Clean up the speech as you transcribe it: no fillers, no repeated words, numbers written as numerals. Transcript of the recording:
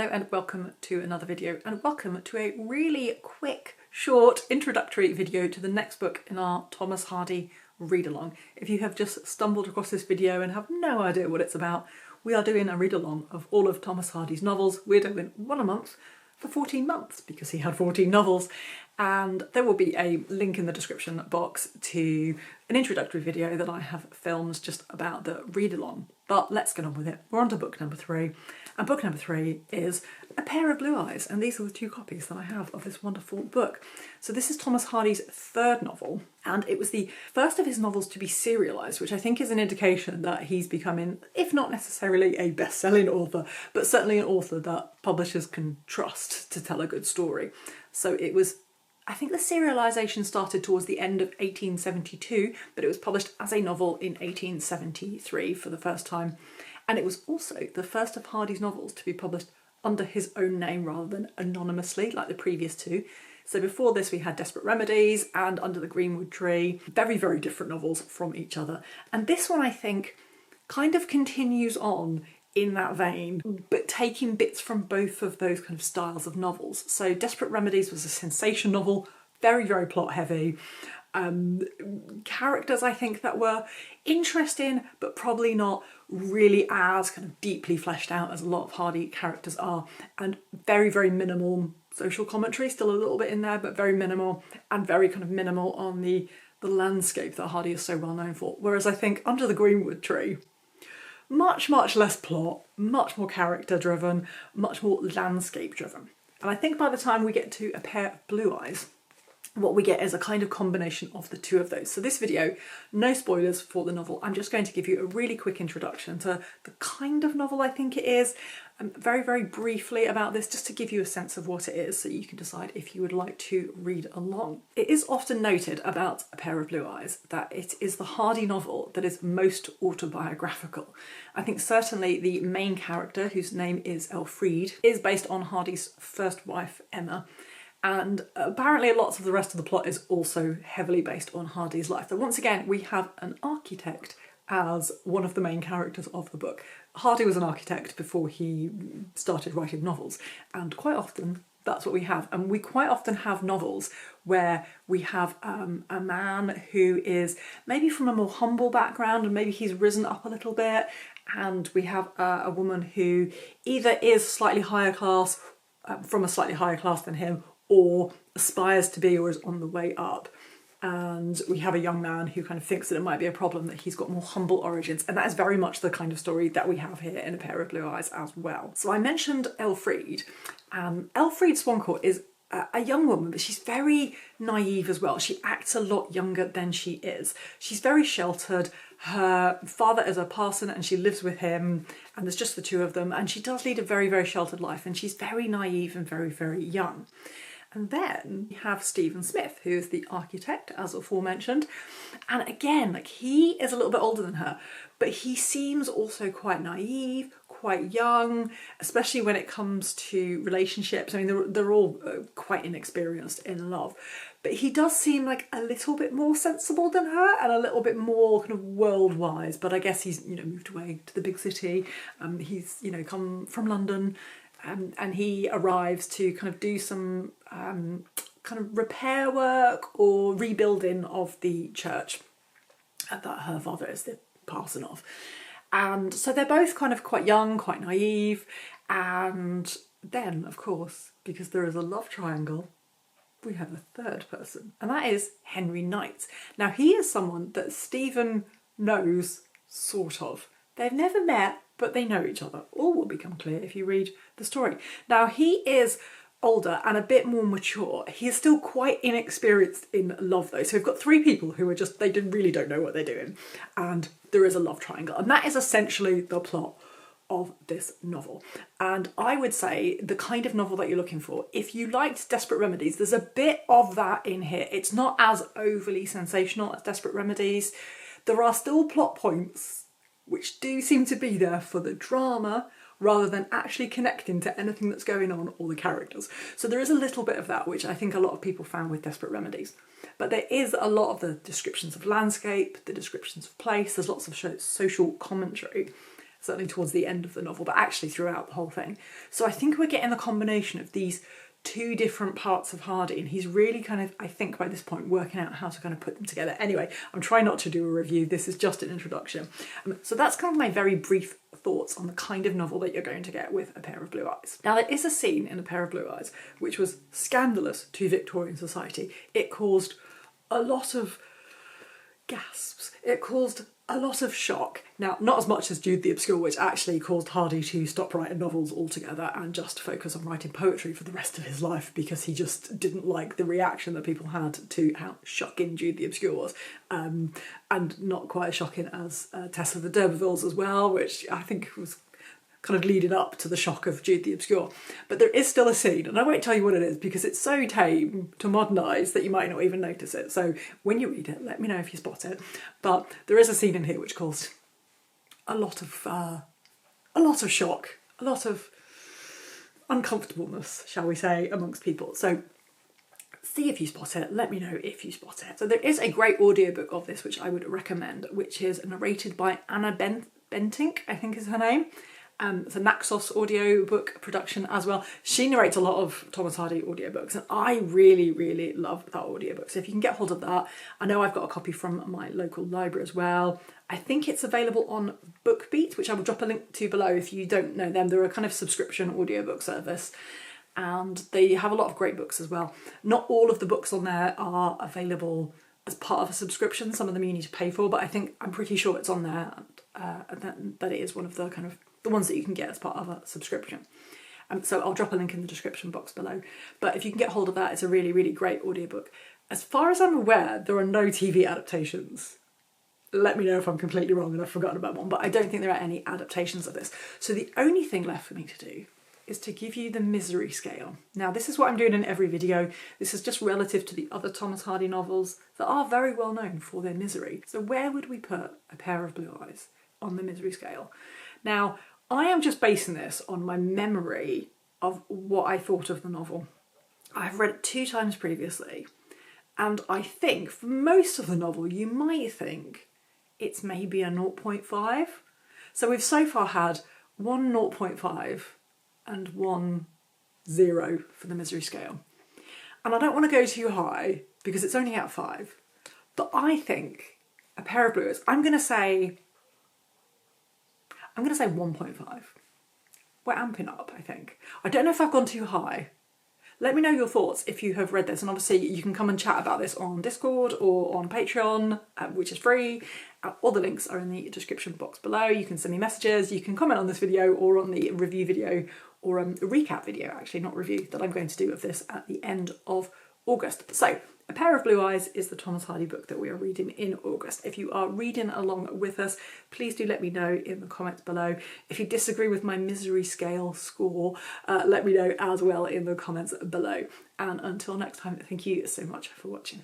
Hello and welcome to another video, and welcome to a really quick, short introductory video to the next book in our Thomas Hardy read-along. If you have just stumbled across this video and have no idea what it's about, we are doing a read-along of all of Thomas Hardy's novels. We're doing one a month for 14 months because he had 14 novels, and there will be a link in the description box to an introductory video that I have filmed just about the read-along. But let's get on with it. We're on to book number 3, and book number 3 is A Pair of Blue Eyes, and these are the two copies that I have of this wonderful book. So this is Thomas Hardy's third novel, and it was the first of his novels to be serialised, which I think is an indication that he's becoming, if not necessarily a best-selling author, but certainly an author that publishers can trust to tell a good story. So it was, I think the serialisation started towards the end of 1872, but it was published as a novel in 1873 for the first time. And it was also the first of Hardy's novels to be published under his own name rather than anonymously like the previous two. So before this we had Desperate Remedies and Under the Greenwood Tree, very, very different novels from each other. And this one I think kind of continues on in that vein, but taking bits from both of those kind of styles of novels. So Desperate Remedies was a sensation novel, very, very plot heavy. Characters I think that were interesting, but probably not really as kind of deeply fleshed out as a lot of Hardy characters are, and very, very minimal social commentary, still a little bit in there, but very minimal, and very kind of minimal on the landscape that Hardy is so well known for. Whereas I think Under the Greenwood Tree, much, much less plot, much more character driven, much more landscape driven. And I think by the time we get to A Pair of Blue Eyes, what we get is a kind of combination of the two of those. So this video, no spoilers for the novel. I'm just going to give you a really quick introduction to the kind of novel I think it is, very, very briefly about this, just to give you a sense of what it is so you can decide if you would like to read along. It is often noted about A Pair of Blue Eyes that it is the Hardy novel that is most autobiographical. I think certainly the main character, whose name is Elfriede, is based on Hardy's first wife, Emma. And apparently lots of the rest of the plot is also heavily based on Hardy's life. So once again, we have an architect as one of the main characters of the book. Hardy was an architect before he started writing novels, and quite often that's what we have. And we quite often have novels where we have a man who is maybe from a more humble background and maybe he's risen up a little bit, and we have a woman who either is slightly higher class, from a slightly higher class than him, or aspires to be or is on the way up. And we have a young man who kind of thinks that it might be a problem that he's got more humble origins, and that is very much the kind of story that we have here in A Pair of Blue Eyes as well. So I mentioned Elfriede. Elfriede Swancourt is a young woman, but she's very naive as well. She acts a lot younger than she is. She's very sheltered. Her father is a parson and she lives with him, and there's just the two of them, and she does lead a very, very sheltered life, and she's very naive and very, very young. And then we have Stephen Smith, who is the architect, as aforementioned. And again, like, he is a little bit older than her, but he seems also quite naive, quite young, especially when it comes to relationships. I mean, they're all quite inexperienced in love, but he does seem like a little bit more sensible than her and a little bit more kind of world-wise. But I guess he's, moved away to the big city. He's, come from London. And he arrives to kind of do some kind of repair work or rebuilding of the church that her father is the parson of. And so they're both kind of quite young, quite naive. And then, of course, because there is a love triangle, we have a third person, and that is Henry Knight. Now, he is someone that Stephen knows, sort of. They've never met, but they know each other. All will become clear if you read the story. Now, he is older and a bit more mature. He is still quite inexperienced in love, though. So we've got three people who are just, they really don't know what they're doing. And there is a love triangle. And that is essentially the plot of this novel. And I would say the kind of novel that you're looking for, if you liked Desperate Remedies, there's a bit of that in here. It's not as overly sensational as Desperate Remedies. There are still plot points which do seem to be there for the drama rather than actually connecting to anything that's going on or the characters. So there is a little bit of that, which I think a lot of people found with Desperate Remedies. But there is a lot of the descriptions of landscape, the descriptions of place, there's lots of social commentary. certainly towards the end of the novel, but actually throughout the whole thing. So I think we're getting the combination of these two different parts of Hardy, and he's really kind of, I think by this point, working out how to kind of put them together. Anyway, I'm trying not to do a review, this is just an introduction. So that's kind of my very brief thoughts on the kind of novel that you're going to get with A Pair of Blue Eyes. Now, there is a scene in A Pair of Blue Eyes which was scandalous to Victorian society. It caused a lot of gasps. It caused a lot of shock. Now, not as much as Jude the Obscure, which actually caused Hardy to stop writing novels altogether and just focus on writing poetry for the rest of his life because he just didn't like the reaction that people had to how shocking Jude the Obscure was. And not quite as shocking as Tess of the D'Urbervilles as well, which I think was kind of leading up to the shock of Jude the Obscure. But there is still a scene, and I won't tell you what it is because it's so tame to modern eyes that you might not even notice it. So when you read it, let me know if you spot it. But there is a scene in here which caused a lot of shock, a lot of uncomfortableness, shall we say, amongst people. So see if you spot it, let me know if you spot it. So there is a great audiobook of this which I would recommend, which is narrated by Anna Bentinck, I think is her name. It's a Naxos audiobook production as well. She narrates a lot of Thomas Hardy audiobooks, and I really, really love that audiobook. So if you can get hold of that, I know I've got a copy from my local library as well. I think it's available on BookBeat, which I will drop a link to below if you don't know them. They're a kind of subscription audiobook service, and they have a lot of great books as well. Not all of the books on there are available as part of a subscription. Some of them you need to pay for, but I'm pretty sure it's on there, and that it is one of the kind of the ones that you can get as part of a subscription. So I'll drop a link in the description box below. But if you can get hold of that, it's a really, really great audiobook. As far as I'm aware, there are no TV adaptations. Let me know if I'm completely wrong and I've forgotten about one, but I don't think there are any adaptations of this. So the only thing left for me to do is to give you the misery scale. Now, this is what I'm doing in every video. This is just relative to the other Thomas Hardy novels that are very well known for their misery. So where would we put A Pair of Blue Eyes on the misery scale? Now, I am just basing this on my memory of what I thought of the novel. I've read it 2 times previously, and I think for most of the novel you might think it's maybe a 0.5. So we've so far had 1 0.5 and 1 0 for the misery scale. And I don't want to go too high because it's only out of 5, but I think A Pair of Blue Eyes, I'm going to say 1.5. We're amping up, I think. I don't know if I've gone too high. Let me know your thoughts if you have read this, and obviously you can come and chat about this on Discord or on Patreon, which is free. All the links are in the description box below. You can send me messages, you can comment on this video or on the review video, or a recap video, actually, not review, that I'm going to do of this at the end of August. So, A Pair of Blue Eyes is the Thomas Hardy book that we are reading in August. If you are reading along with us, please do let me know in the comments below. If you disagree with my misery scale score, let me know as well in the comments below. And until next time, thank you so much for watching.